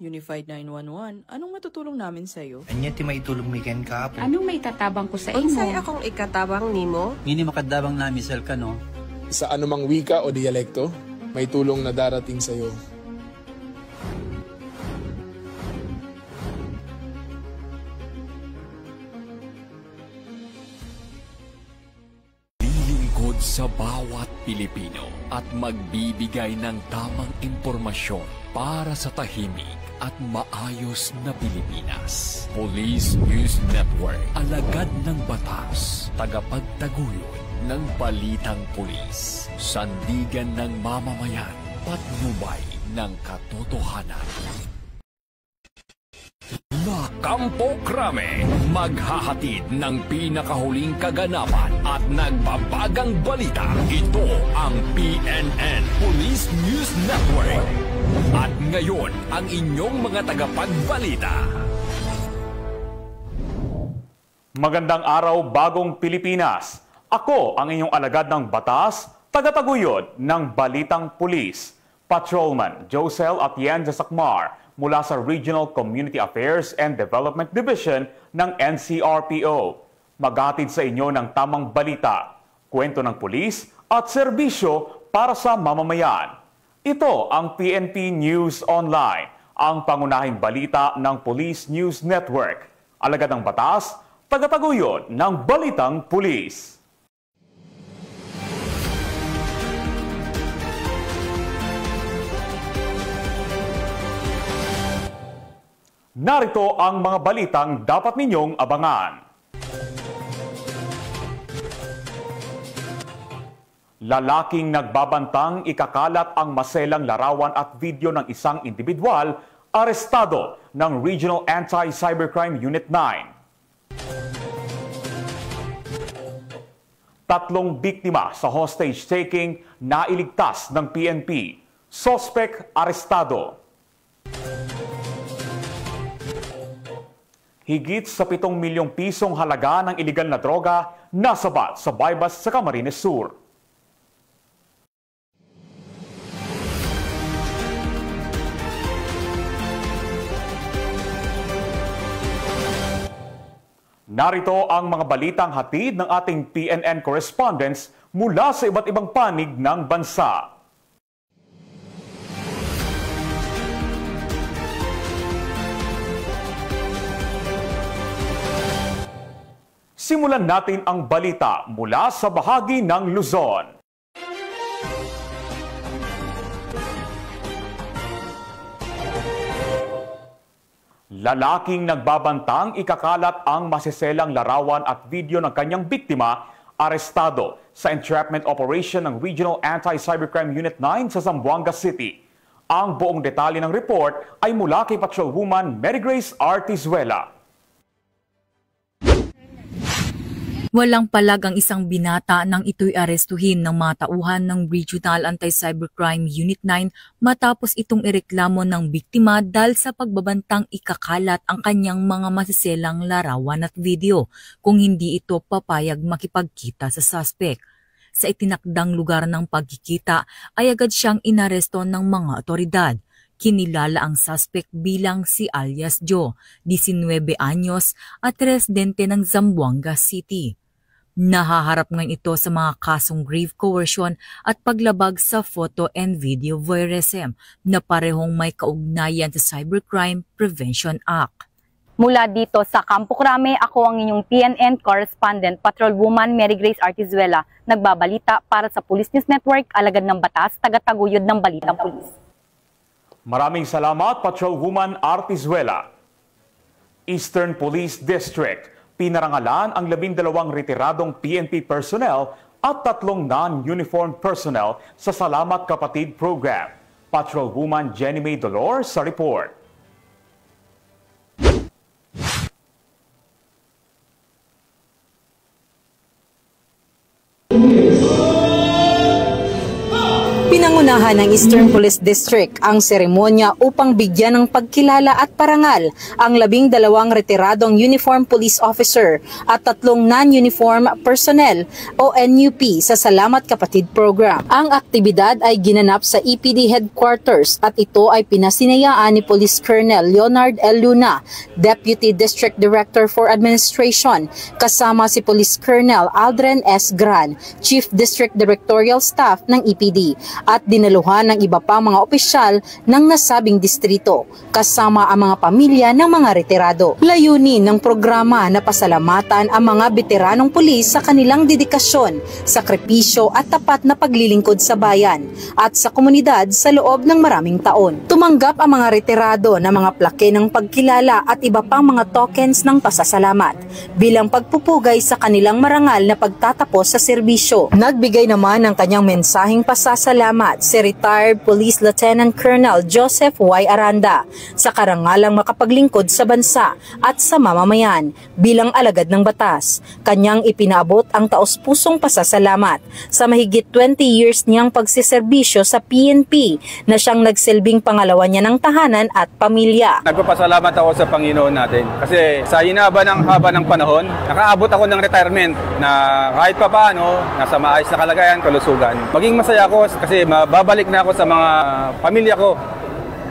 Unified 911, anong matutulong namin sa'yo? Anya ti may tulong mi ken kapo. Anong may tatabang ko sa imo? Unsay akong ikatabang nimo? Ngini makadabang na misal ka no? Sa anumang wika o dialekto, may tulong na darating sa'yo. Lilingkod sa bawat Pilipino at magbibigay ng tamang impormasyon para sa tahimik at maayos na Pilipinas. Police News Network, alagad ng batas, tagapagtaguyod ng balitang pulis, sandigan ng mamamayan, patnubay ng katotohanan. La Campo Crame, maghahatid ng pinakahuling kaganapan at nagbabagang balita. Ito ang PNN Police News Network. At ngayon, ang inyong mga tagapagbalita. Magandang araw, bagong Pilipinas. Ako ang inyong alagad ng batas, tagataguyod ng Balitang Pulis, Patrolman Josel Atienza Sacmar mula sa Regional Community Affairs and Development Division ng NCRPO. Maghatid sa inyo ng tamang balita, kwento ng pulis at serbisyo para sa mamamayan. Ito ang PNP News Online, ang pangunahing balita ng Police News Network. Alagad ng batas, tagataguyod ng Balitang Pulis. Narito ang mga balitang dapat ninyong abangan. Lalaking nagbabantang ikakalat ang maselang larawan at video ng isang individual, arestado ng Regional Anti-Cybercrime Unit 9. Tatlong biktima sa hostage-taking nailigtas ng PNP. Suspect arestado. Higit sa 7 milyong pisong halaga ng iligal na droga nasabat sa bypass sa Camarines Sur. Narito ang mga balitang hatid ng ating PNN correspondents mula sa iba't ibang panig ng bansa. Simulan natin ang balita mula sa bahagi ng Luzon. Lalaking nagbabantang ikakalat ang masiselang larawan at video ng kanyang biktima, arestado sa entrapment operation ng Regional Anti-Cybercrime Unit 9 sa Zamboanga City. Ang buong detalye ng report ay mula kay Patrolwoman Mary Grace Artizuela. Walang palag ang isang binata nang ito'y arestuhin ng mga tauhan ng Regional Anti-Cybercrime Unit 9 matapos itong ireklamo ng biktima dahil sa pagbabantang ikakalat ang kanyang mga masiselang larawan at video kung hindi ito papayag makipagkita sa suspect. Sa itinakdang lugar ng pagkikita ay agad siyang inaresto ng mga otoridad. Kinilala ang suspect bilang si alias Joe, 19 anyos at residente ng Zamboanga City. Nahaharap ngayon ito sa mga kasong grave coercion at paglabag sa photo and video voyeurism na parehong may kaugnayan sa Cybercrime Prevention Act. Mula dito sa Campo Crame, ako ang inyong PNN correspondent, Patrolwoman Mary Grace Artizuela, nagbabalita para sa Police News Network, alagad ng batas, tagataguyod ng Balitang Pulis. Maraming salamat, Patrolwoman Artizuela. Eastern Police District, pinarangalan ang 12 retiradong PNP personnel at 3 non-uniformed personnel sa Salamat Kapatid Program. Patrolwoman Jenny May Dolor sa report. Pinangunahan ng Eastern Police District ang seremonya upang bigyan ng pagkilala at parangal ang 12 retiradong uniform police officer at 3 non-uniform personnel o NUP sa Salamat Kapatid Program. Ang aktibidad ay ginanap sa EPD Headquarters at ito ay pinasinayaan ni Police Colonel Leonard L. Luna, Deputy District Director for Administration, kasama si Police Colonel Aldren S. Gran, Chief District Directorial Staff ng EPD, at dinaluhan ng iba pang mga opisyal ng nasabing distrito, kasama ang mga pamilya ng mga retirado. Layunin ng programa na pasalamatan ang mga veteranong pulis sa kanilang dedikasyon, sakripisyo at tapat na paglilingkod sa bayan at sa komunidad sa loob ng maraming taon. Tumanggap ang mga retirado ng mga plake ng pagkilala at iba pang mga tokens ng pasasalamat bilang pagpupugay sa kanilang marangal na pagtatapos sa serbisyo. Nagbigay naman ng kanyang mensaheng pasasalamat si retired Police Lieutenant Colonel Joseph Y. Aranda sa karangalang makapaglingkod sa bansa at sa mamamayan bilang alagad ng batas. Kanyang ipinaabot ang taos-pusong pasasalamat sa mahigit 20 years niyang pagsiserbisyo sa PNP na siyang nagsilbing pangalawa niya ng tahanan at pamilya. Nagpapasalamat ako sa Panginoon natin kasi sa haba ng panahon, nakaabot ako ng retirement na kahit pa paano, nasa maayos na kalagayan, kalusugan. Maging masaya ako kasi mababalik na ako sa mga pamilya ko.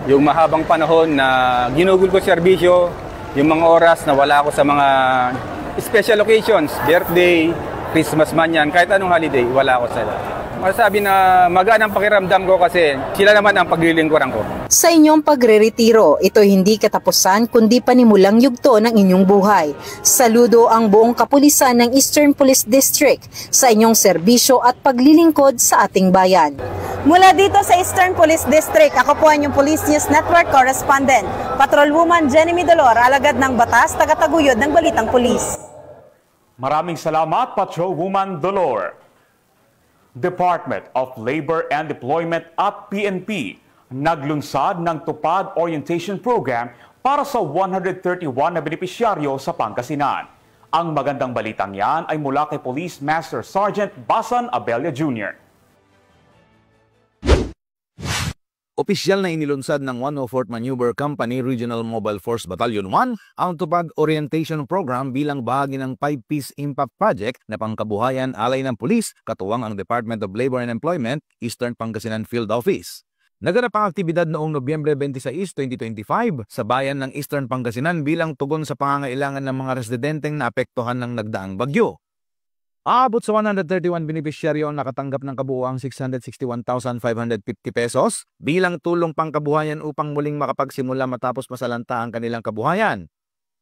Yung mahabang panahon na ginugol ko serbisyo, yung mga oras na wala ako sa mga special occasions, birthday, Christmas man yan, kahit anong holiday, wala ako sa lahat. Masasabi na magaan ang pakiramdam ko kasi sila naman ang paglilingkuran ko. Sa inyong pagre-retiro, ito hindi katapusan kundi panimulang yugto ng inyong buhay. Saludo ang buong kapulisan ng Eastern Police District sa inyong serbisyo at paglilingkod sa ating bayan. Mula dito sa Eastern Police District, ako po ang inyong Police News Network Correspondent, Patrolwoman Jenny Midolor, alagad ng batas, tagataguyod ng Balitang Pulis. Maraming salamat, Patrolwoman Dolor. Department of Labor and Employment at PNP naglunsad ng Tupad Orientation Program para sa 131 na benepisyaryo sa Pangasinan. Ang magandang balitang yan ay mula kay Police Master Sergeant Basan Abella Jr. Opisyal na inilunsad ng 104th Maneuver Company Regional Mobile Force Battalion 1 ang Tupad Orientation Program bilang bahagi ng 5-piece impact project na pangkabuhayan alay ng pulis, katuwang ang Department of Labor and Employment, Eastern Pangasinan Field Office. Naganap ang aktibidad noong Nobyembre 26, 2025 sa bayan ng Eastern Pangasinan bilang tugon sa pangangailangan ng mga residenteng naapektuhan ng nagdaang bagyo. Aabot sa 131 benepisyaryo ang nakatanggap ng kabuuang 661,550 pesos bilang tulong pangkabuhayan upang muling makapagsimula matapos masalanta ang kanilang kabuhayan.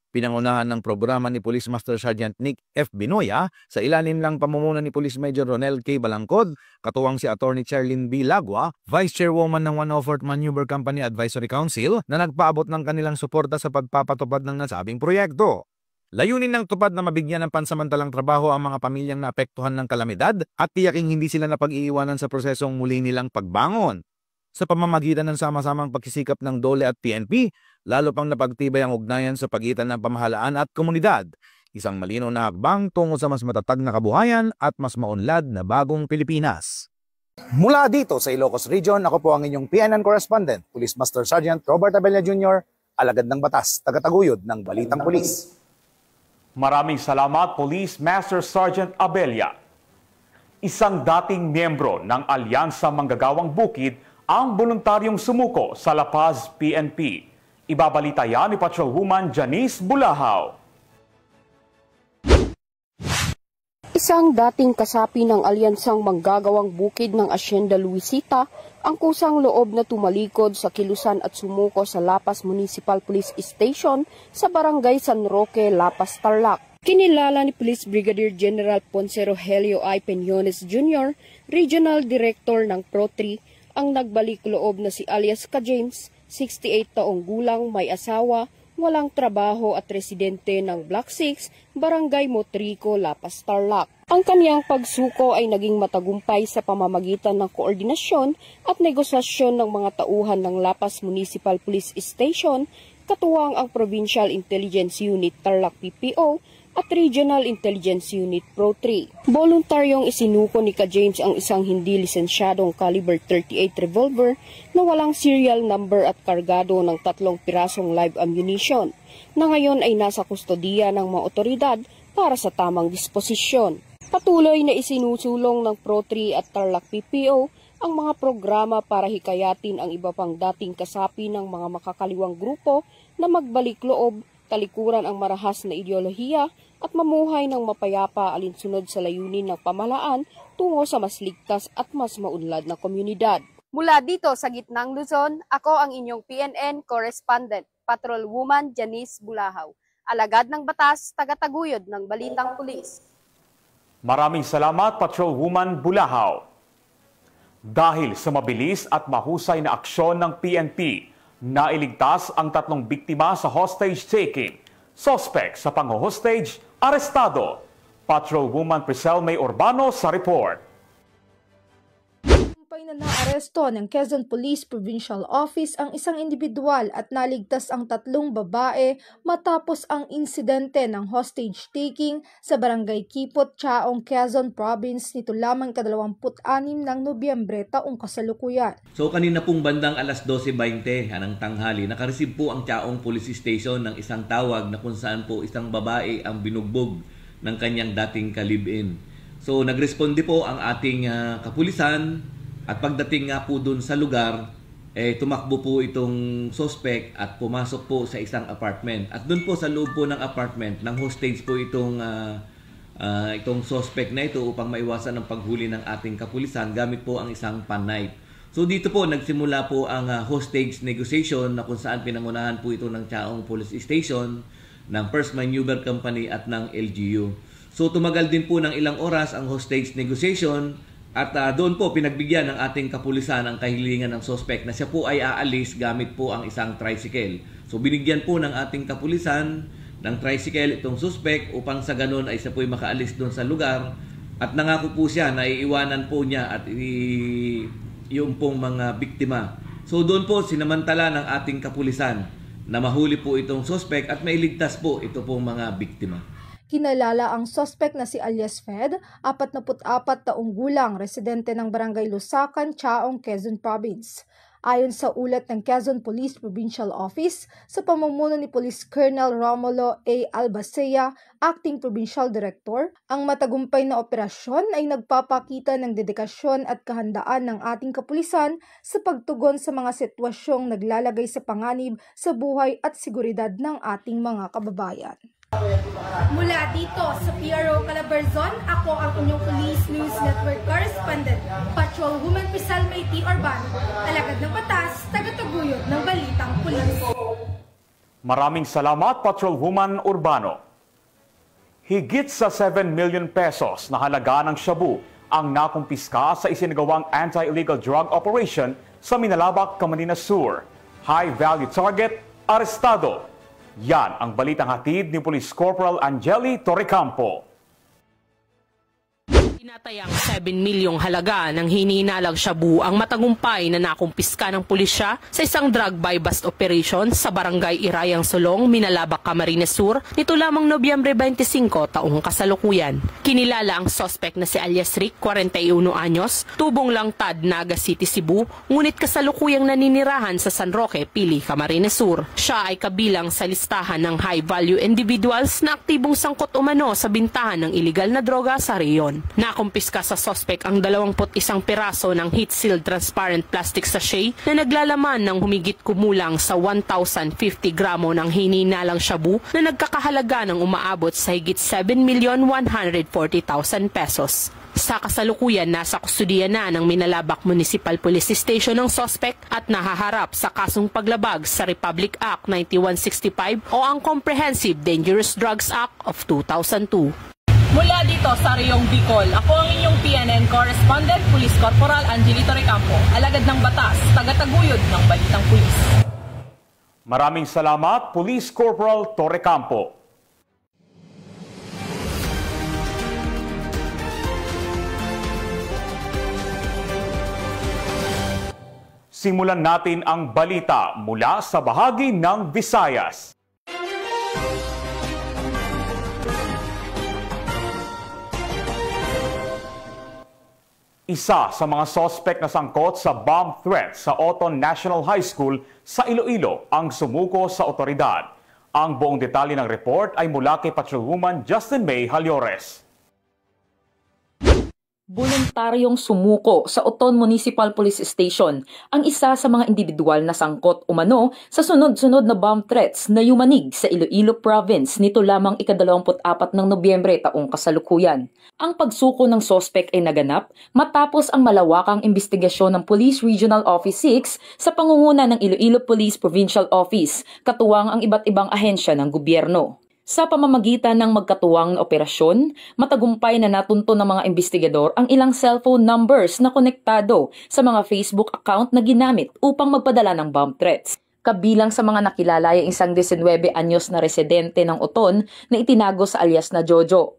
Pinangunahan ng programa ni Police Master Sergeant Nick F. Binoya sa ilalim ng pamumuno ni Police Major Ronel K. Balangkod, katuwang si Attorney Charlene B. Lagua, Vice Chairwoman ng 104th Maneuver Company Advisory Council na nagpaabot ng kanilang suporta sa pagpapatupad ng nasabing proyekto. Layunin ng tupad na mabigyan ng pansamantalang trabaho ang mga pamilyang naapektuhan ng kalamidad at tiyaking hindi sila napag-iiwanan sa prosesong muli nilang pagbangon. Sa pamamagitan ng sama-samang pagsisikap ng DOLE at PNP, lalo pang napagtibay ang ugnayan sa pagitan ng pamahalaan at komunidad. Isang malinaw na hakbang tungo sa mas matatag na kabuhayan at mas maunlad na bagong Pilipinas. Mula dito sa Ilocos Region, ako po ang inyong PNN Correspondent, Police Master Sergeant Robert Abella Jr., alagad ng batas, tagataguyod ng Balitang Pulis. Maraming salamat, Police Master Sergeant Abella. Isang dating miyembro ng Alyansa Manggagawang Bukid ang voluntaryong sumuko sa La Paz PNP. Ibabalita yan ni Patrolwoman Janice Bulahaw. Isang dating kasapi ng Alyansang Manggagawang Bukid ng Hacienda Luisita ang kusang loob na tumalikod sa kilusan at sumuko sa La Paz Municipal Police Station sa Barangay San Roque, La Paz, Tarlac. Kinilala ni Police Brigadier General Ponce Rogelio I. Peñones Jr., Regional Director ng Pro-3, ang nagbalik loob na si alias Ka James, 68 taong gulang, may asawa, walang trabaho at residente ng Block 6, Barangay Motrico, La Paz, Tarlac. Ang kaniyang pagsuko ay naging matagumpay sa pamamagitan ng koordinasyon at negosasyon ng mga tauhan ng La Paz Municipal Police Station, katuwang ang Provincial Intelligence Unit Tarlac PPO, at Regional Intelligence Unit Pro 3. Voluntaryong isinuko ni Ka James ang isang hindi lisensyadong caliber 38 revolver na walang serial number at kargado ng 3 pirasong live ammunition na ngayon ay nasa kustodiya ng mga otoridad para sa tamang disposisyon. Patuloy na isinusulong ng Pro 3 at Tarlac PPO ang mga programa para hikayatin ang iba pang dating kasapi ng mga makakaliwang grupo na magbalik loob, talikuran ang marahas na ideolohiya at mamuhay ng mapayapa alinsunod sa layunin ng pamahalaan tungo sa mas ligtas at mas maunlad na komunidad. Mula dito sa Gitnang Luzon, ako ang inyong PNN correspondent, Patrolwoman Janice Bulahaw, alagad ng batas, tagataguyod ng Balitang Pulis. Maraming salamat, Patrolwoman Bulahaw. Dahil sa mabilis at mahusay na aksyon ng PNP, nailigtas ang 3 biktima sa hostage-taking. Suspect sa pang-hostage, arestado. Patrolwoman Priscel May Urbano sa report. Na naaresto ng Quezon Police Provincial Office ang isang individual at naligtas ang 3 babae matapos ang insidente ng hostage-taking sa Barangay Kipot, Chaong, Quezon Province nito lamang ka-26 ng Nobyembre taong kasalukuyan. So kanina pong bandang alas 12:20 ng tanghali, nakareceive po ang Chaong Police Station ng isang tawag na kung saan po isang babae ang binugbog ng kanyang dating ka-live-in. So nagresponde po ang ating kapulisan. At pagdating nga po dun sa lugar, tumakbo po itong suspect at pumasok po sa isang apartment. At dun po sa loob po ng apartment, ng hostage po itong suspect na ito upang maiwasan ang paghuli ng ating kapulisan gamit po ang isang pan-knife. So dito po nagsimula po ang hostage negotiation na kung saan pinangunahan po ito ng Chaong Police Station, ng First Maneuver Company at ng LGU. So tumagal din po ng ilang oras ang hostage negotiation. At doon po pinagbigyan ng ating kapulisan ang kahilingan ng suspect na siya po ay aalis gamit po ang isang tricycle. So binigyan po ng ating kapulisan ng tricycle itong suspect upang sa ganun ay siya po ay makaalis doon sa lugar. At nangako po siya na iiwanan po niya at yung pong mga biktima. So doon po sinamantala ng ating kapulisan na mahuli po itong suspect at mailigtas po ito pong mga biktima. Kinalala ang suspect na si alias Fed, 44 taong gulang, residente ng Barangay Lusacan, Chaong, Quezon Province. Ayon sa ulat ng Quezon Police Provincial Office, sa pamumuno ni Police Colonel Romulo A. Albacea, Acting Provincial Director, ang matagumpay na operasyon ay nagpapakita ng dedikasyon at kahandaan ng ating kapulisan sa pagtugon sa mga sitwasyong naglalagay sa panganib sa buhay at seguridad ng ating mga kababayan. Mula dito sa PRO Calabarzon, ako ang inyong Police News Network Correspondent, Patrolwoman Priscel May Urbano, alagad ng batas, tagataguyod ng Balitang Pulis. Maraming salamat, Patrolwoman Urbano. Higit sa 7 million pesos na halaga ng shabu ang nakumpiska sa isinagawang anti-illegal drug operation sa Minalabak, Camarines Sur. High-value target, arestado. Yan ang balitang hatid ni Police Corporal Angeli Torrecampo. Tinatayang 7 milyong halaga ng hinihinalang shabu ang matagumpay na nakumpiska ng pulisya sa isang drug buy-bust operation sa Barangay Irayang Solong, Minalabak, Camarines Sur nito lamang Nobyembre 25 taong kasalukuyan. Kinilala ang suspect na si alias Rick, 41 anyos, tubong Langtad, Naga City, Cebu, ngunit kasalukuyang naninirahan sa San Roque, Pili, Camarines Sur. Siya ay kabilang sa listahan ng high-value individuals na aktibong sangkot umano sa bintahan ng iligal na droga sa reyon. Nakumpiska sa suspect ang 21 piraso ng heat-sealed transparent plastic sachet na naglalaman ng humigit kumulang sa 1,050 gramo ng hinihinalang shabu na nagkakahalaga ng umaabot sa higit 7,140,000 pesos. Sa kasalukuyan, nasa kustudiya na ng Minalabak Municipal Police Station ng suspect at nahaharap sa kasong paglabag sa Republic Act 9165 o ang Comprehensive Dangerous Drugs Act of 2002. Mula dito sa Riyong Bicol, ako ang inyong PNN Correspondent, Police Corporal Angeli Torrecampo, alagad ng batas, tagataguyod ng Balitang Pulis. Maraming salamat, Police Corporal Torrecampo. Simulan natin ang balita mula sa bahagi ng Visayas. Isa sa mga sospek na sangkot sa bomb threat sa Oton National High School sa Iloilo ang sumuko sa otoridad. Ang buong detalye ng report ay mula kay Patrolwoman Justin May Halyores. Voluntaryong sumuko sa Oton Municipal Police Station ang isa sa mga individual na sangkot umano sa sunod-sunod na bomb threats na yumanig sa Iloilo Province nito lamang ika-24 ng Nobyembre taong kasalukuyan. Ang pagsuko ng sospek ay naganap matapos ang malawakang investigasyon ng Police Regional Office 6 sa pangunguna ng Iloilo Police Provincial Office, katuwang ang iba't ibang ahensya ng gobyerno. Sa pamamagitan ng magkatuwang na operasyon, matagumpay na natunto ng mga investigador ang ilang cellphone numbers na konektado sa mga Facebook account na ginamit upang magpadala ng bomb threats. Kabilang sa mga nakilala ay isang 19 anyos na residente ng Oton na itinago sa alias na Jojo.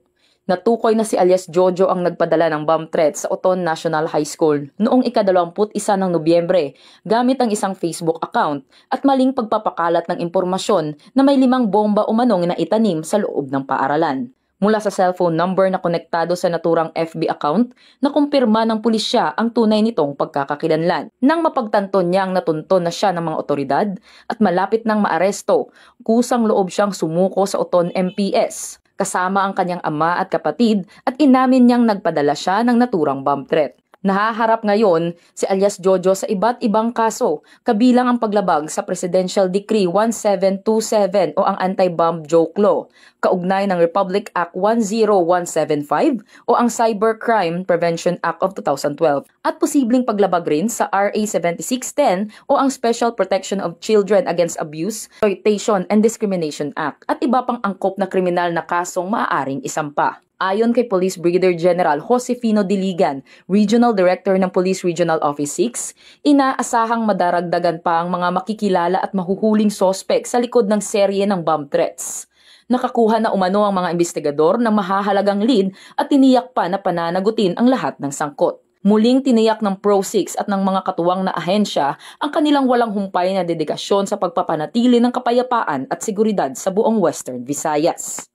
Natukoy na si alias Jojo ang nagpadala ng bomb threat sa Oton National High School noong ika-21 ng Nobyembre gamit ang isang Facebook account at maling pagpapakalat ng impormasyon na may 5 bomba umanong na itanim sa loob ng paaralan. Mula sa cellphone number na konektado sa naturang FB account, nakumpirma ng pulisya ang tunay nitong pagkakakilanlan. Nang mapagtanto niyang natunto na siya ng mga otoridad at malapit nang maaresto, kusang loob siyang sumuko sa Oton MPS. Kasama ang kanyang ama at kapatid at inamin niyang nagpadala siya ng naturang bomb threat. Nahaharap ngayon si alias Jojo sa iba't ibang kaso, kabilang ang paglabag sa Presidential Decree 1727 o ang Anti-Bomb Joke Law, kaugnay ng Republic Act 10175 o ang Cybercrime Prevention Act of 2012, at posibleng paglabag rin sa RA 7610 o ang Special Protection of Children Against Abuse, Exploitation and Discrimination Act, at iba pang angkop na kriminal na kasong maaaring isampa. Ayon kay Police Brigadier General Josefino Diligan, Regional Director ng Police Regional Office 6, inaasahang madaragdagan pa ang mga makikilala at mahuhuling sospek sa likod ng serye ng bomb threats. Nakakuha na umano ang mga investigador ng mahahalagang lead at tiniyak pa na pananagutin ang lahat ng sangkot. Muling tiniyak ng Pro-6 at ng mga katuwang na ahensya ang kanilang walang humpay na dedikasyon sa pagpapanatili ng kapayapaan at seguridad sa buong Western Visayas.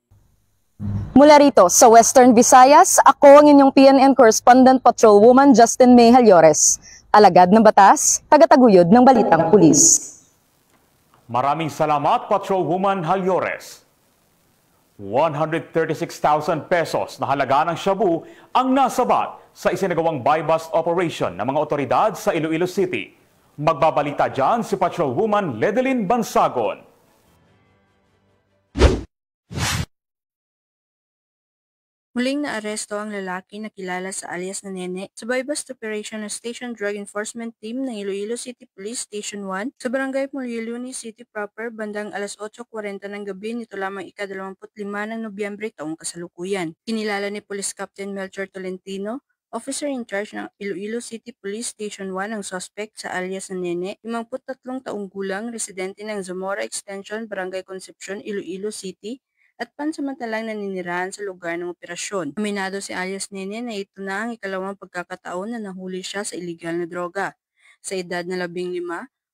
Mula rito sa Western Visayas, ako ang inyong PNN Correspondent Patrolwoman Justin May Halyores. Alagad ng batas, tagataguyod ng balitang pulis. Maraming salamat, Patrolwoman Halyores. 136,000 pesos na halaga ng shabu ang nasabat sa isinagawang buy-bust operation ng mga otoridad sa Iloilo City. Magbabalita dyan si Patrolwoman Ledelyn Bansagon. Muling naaresto ang lalaki na kilala sa alias na Nene sa buy-bust operation ng Station Drug Enforcement Team ng Iloilo City Police Station 1 sa Barangay Molliluni City proper bandang alas 8:40 ng gabi nito lamang ika-25 ng Nobyembre taong kasalukuyan. Kinilala ni Police Captain Melchor Tolentino, Officer in charge ng Iloilo City Police Station 1 ang suspect sa alias na Nene, 53 taong gulang, residente ng Zamora Extension, Barangay Concepcion, Iloilo City, at pansamantalang naninirahan sa lugar ng operasyon. Aminado si alias Nene na ito na ang ikalawang pagkakataon na nahuli siya sa iligal na droga. Sa edad na 15,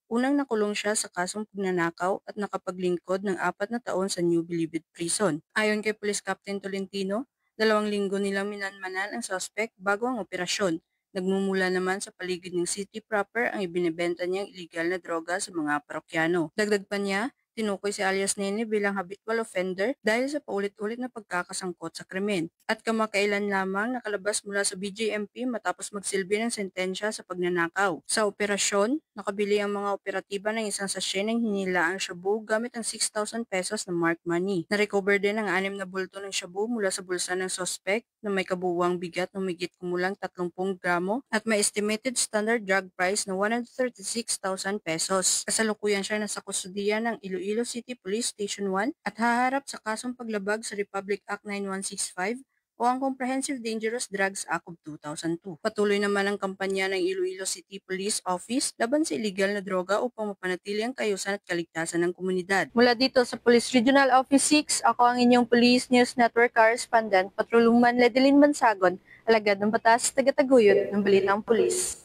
unang nakulong siya sa kasong pagnanakaw at nakapaglingkod ng 4 na taon sa New Bilibid Prison. Ayon kay Police Captain Tolentino, 2 linggo nilang minanmanan ang suspect bago ang operasyon. Nagmumula naman sa paligid ng city proper ang ibinebenta niyang iligal na droga sa mga parokyano. Dagdag pa niya, tinukoy si alias Nene bilang habitual offender dahil sa paulit-ulit na pagkakasangkot sa krimen. At kamakailan lamang nakalabas mula sa BJMP matapos magsilbi ng sentensya sa pagnanakaw. Sa operasyon, nakabili ang mga operatiba ng isang sachet ng hinilaang shabu gamit ang 6,000 pesos na marked money. Na-recover din ang 6 na bulto ng shabu mula sa bulsa ng suspect na may kabuuang bigat ng higit kumulang 30 gramo at may estimated standard drug price na 136,000 pesos. Kasalukuyan siya nasa kustudiya ng Iloilo City Police Station 1 at haharap sa kasong paglabag sa Republic Act 9165 o ang Comprehensive Dangerous Drugs Act of 2002. Patuloy naman ang kampanya ng Iloilo City Police Office laban sa illegal na droga upang mapanatili ang kaayusan at kaligtasan ng komunidad. Mula dito sa Police Regional Office 6, ako ang inyong Police News Network Correspondent, Patrolwoman Ledelyn Bansagon, alagad ng batas, tagataguyod ng balitang pulis.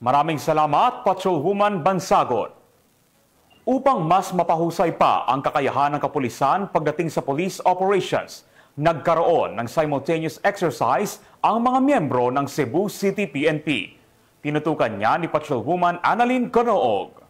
Maraming salamat, Patrolwoman Bansagon. Upang mas mapahusay pa ang kakayahan ng kapulisan pagdating sa police operations, Nagkaroon ng simultaneous exercise ang mga miyembro ng Cebu City PNP. Tinutukan niya ni Patrolwoman Annalyn Canoog.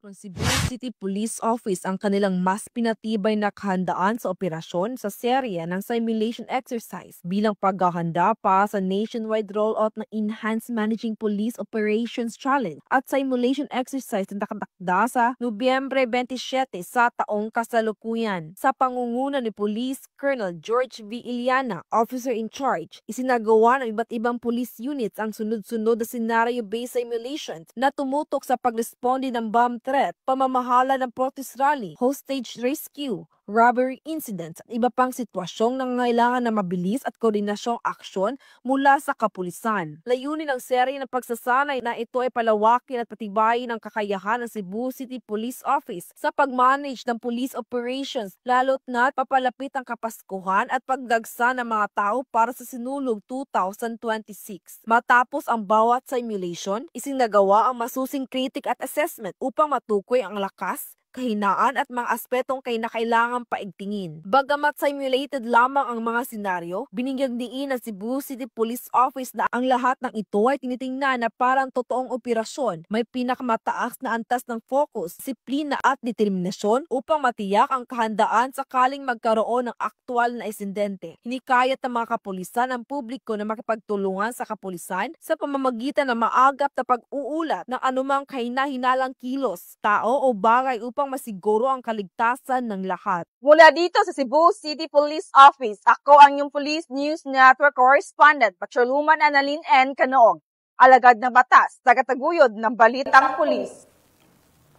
Cebu City Police Office ang kanilang mas pinatibay na kahandaan sa operasyon sa serye ng simulation exercise bilang paghahanda pa sa nationwide rollout ng Enhanced Managing Police Operations Challenge at simulation exercise na nakatakda sa Nobyembre 27 sa taong kasalukuyan. Sa pangunguna ni Police Colonel George V. Iliana, Officer in Charge, isinagawa ng iba't ibang police units ang sunod-sunod na scenario-based simulations na tumutok sa pagresponde ng bomb threat, pamamahala ng protest rally, hostage rescue, robbery incidents at iba pang sitwasyong nangangailangan na mabilis at koordinasyong aksyon mula sa kapulisan. Layunin ng serye ng pagsasanay na ito ay palawakin at patibayin ang kakayahan ng Cebu City Police Office sa pag-manage ng police operations lalo't na papalapit ang Kapaskuhan at pagdagsa ng mga tao para sa sinulog 2026. Matapos ang bawat simulation, isinagawa ang masusing critic at assessment upang matukoy ang lakas, kahinaan at mga aspetong kinakailangang paigtingin. Bagamat simulated lamang ang mga senaryo, binigyang diin ng Cebu City Police Office na ang lahat ng ito ay tinitingnan na parang totoong operasyon. May pinakamataas na antas ng focus, disiplina at determinasyon upang matiyak ang kahandaan sakaling magkaroon ng aktwal na insidente. Hinikayat ng mga kapulisan ang publiko na makipagtulungan sa kapulisan sa pamamagitan ng maagap na pag-uulat ng anumang kahina-hinalang kilos, tao o bagay upang masiguro ang kaligtasan ng lahat. Mula dito sa Cebu City Police Office, ako ang inyong Police News Network Correspondent, Patrolwoman Annalyn N. Canoog, alagad ng batas, tagataguyod ng Balitang Pulis.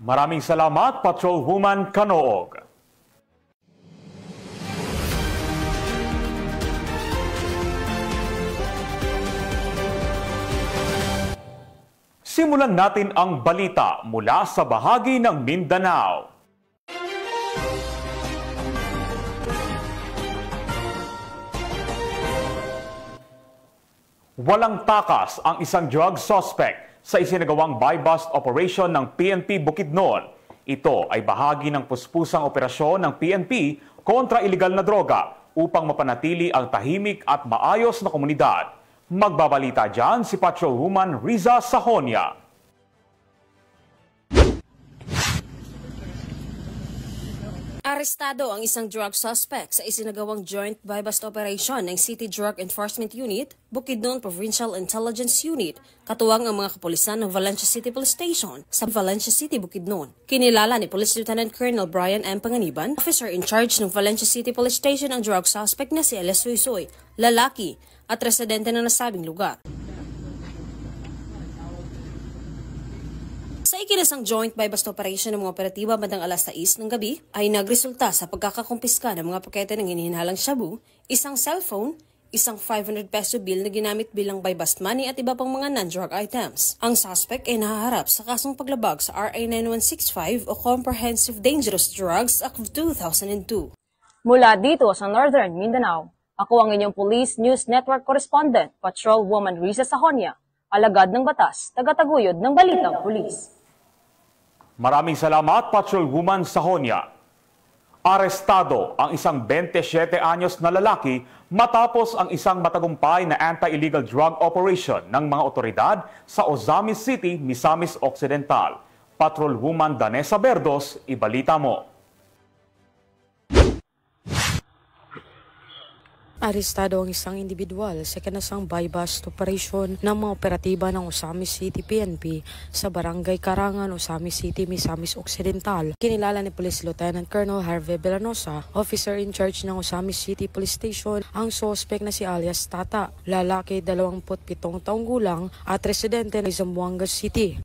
Maraming salamat, Patrolwoman Canoog. Simulan natin ang balita mula sa bahagi ng Mindanao. Walang takas ang isang drug suspect sa isinagawang buy-bust operation ng PNP Bukidnon. Ito ay bahagi ng puspusang operasyon ng PNP kontra ilegal na droga upang mapanatili ang tahimik at maayos na komunidad. Magbabalita dyan si Patrolwoman Riza Sahonia. Arestado ang isang drug suspect sa isinagawang joint buy-bust operation ng City Drug Enforcement Unit, Bukidnon Provincial Intelligence Unit, katuwang ang mga kapulisan ng Valencia City Police Station sa Valencia City, Bukidnon. Kinilala ni Police Lieutenant Colonel Brian M. Panganiban, officer in charge ng Valencia City Police Station, ang drug suspect na si Elias Suisoy, lalaki at residente ng nasabing lugar. Sa ikinasang joint buy-bust operation ng mga operatiba bandang alas 6 ng gabi ay nagresulta sa pagkakakumpiska ng mga pakete ng hinihinalang shabu, isang cellphone, isang 500 peso bill na ginamit bilang buy-bust money at iba pang mga non-drug items. Ang suspect ay nahaharap sa kasong paglabag sa RA 9165 o Comprehensive Dangerous Drugs Act of 2002. Mula dito sa Northern Mindanao, ako ang inyong Police News Network Correspondent, Patrolwoman Riza Sahonia, alagad ng batas, tagataguyod ng Balitang Pulis. Maraming salamat, Patrolwoman Sahonia. Arestado ang isang 27 anyos na lalaki matapos ang isang matagumpay na anti-illegal drug operation ng mga otoridad sa Ozamis City, Misamis Occidental. Patrolwoman Danessa Berdos, ibalita mo. Arestado ang isang individual sa kanasang buy-bust operation ng mga operatiba ng Ozamis City PNP sa Barangay Karangan, Ozamis City, Misamis Occidental. Kinilala ni Police Lieutenant Colonel Harvey Villanosa, officer in charge ng Ozamis City Police Station, ang suspect na si alias Tata, lalaki 27 taong gulang at residente ng Zamboanga City.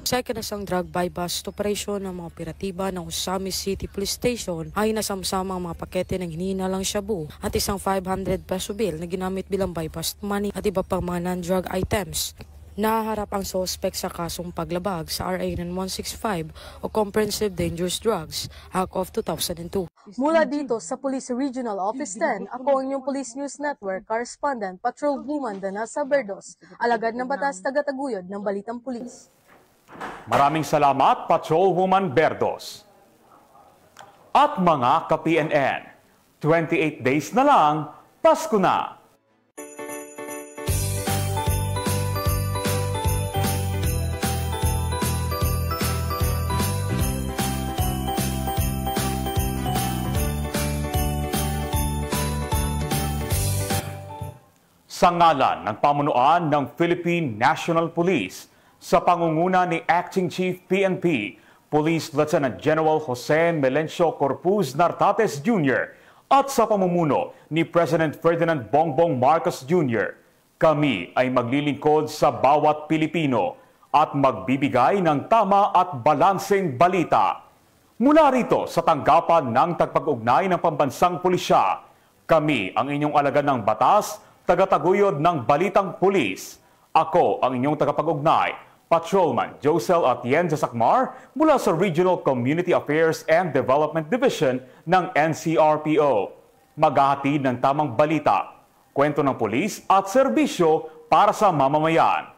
Sa ikinasang drug buy-bust operation ng mga operatiba ng Ozamis City Police Station ay nasamsama ang mga pakete ng hinihinalang shabu at isang 500 peso bill na ginamit bilang buy-bust money at iba pang mga non-drug items. Nahaharap ang sospek sa kasong paglabag sa RA 9165 o Comprehensive Dangerous Drugs, Act of 2002. Mula dito sa Police Regional Office 10, ako ang inyong Police News Network Correspondent Patrolwoman Danasa Berdos, alagad ng batas tagataguyod ng Balitang Pulis. Maraming salamat, Patrolwoman Berdos. At mga ka-PNN, 28 days na lang, Pasko na! Sa ngalan ng pamunuan ng Philippine National Police, sa pangunguna ni Acting Chief PNP, Police Lieutenant General Jose Melencio Corpuz Nartates Jr. at sa pamumuno ni President Ferdinand Bongbong Marcos Jr., kami ay maglilingkod sa bawat Pilipino at magbibigay ng tama at balanseng balita. Mula rito sa tanggapan ng tagpag-ugnay ng pambansang pulisya, kami ang inyong alagad ng batas, tagataguyod ng Balitang Pulis. Ako ang inyong tagapag-ugnay, Patrolman Josel Atien Jasakmar mula sa Regional Community Affairs and Development Division ng NCRPO. Maghahatid ng tamang balita, kwento ng pulis at serbisyo para sa mamamayan.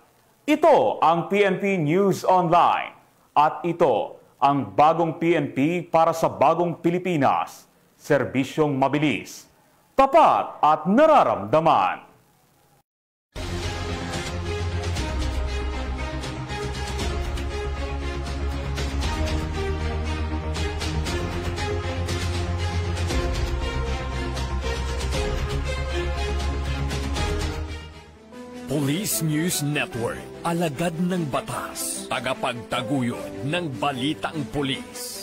Ito ang PNP News Online at ito ang bagong PNP para sa bagong Pilipinas. Serbisyong mabilis, tapat at nararamdaman. Police News Network, alagad ng batas, tagapagtaguyod ng Balitang Pulis.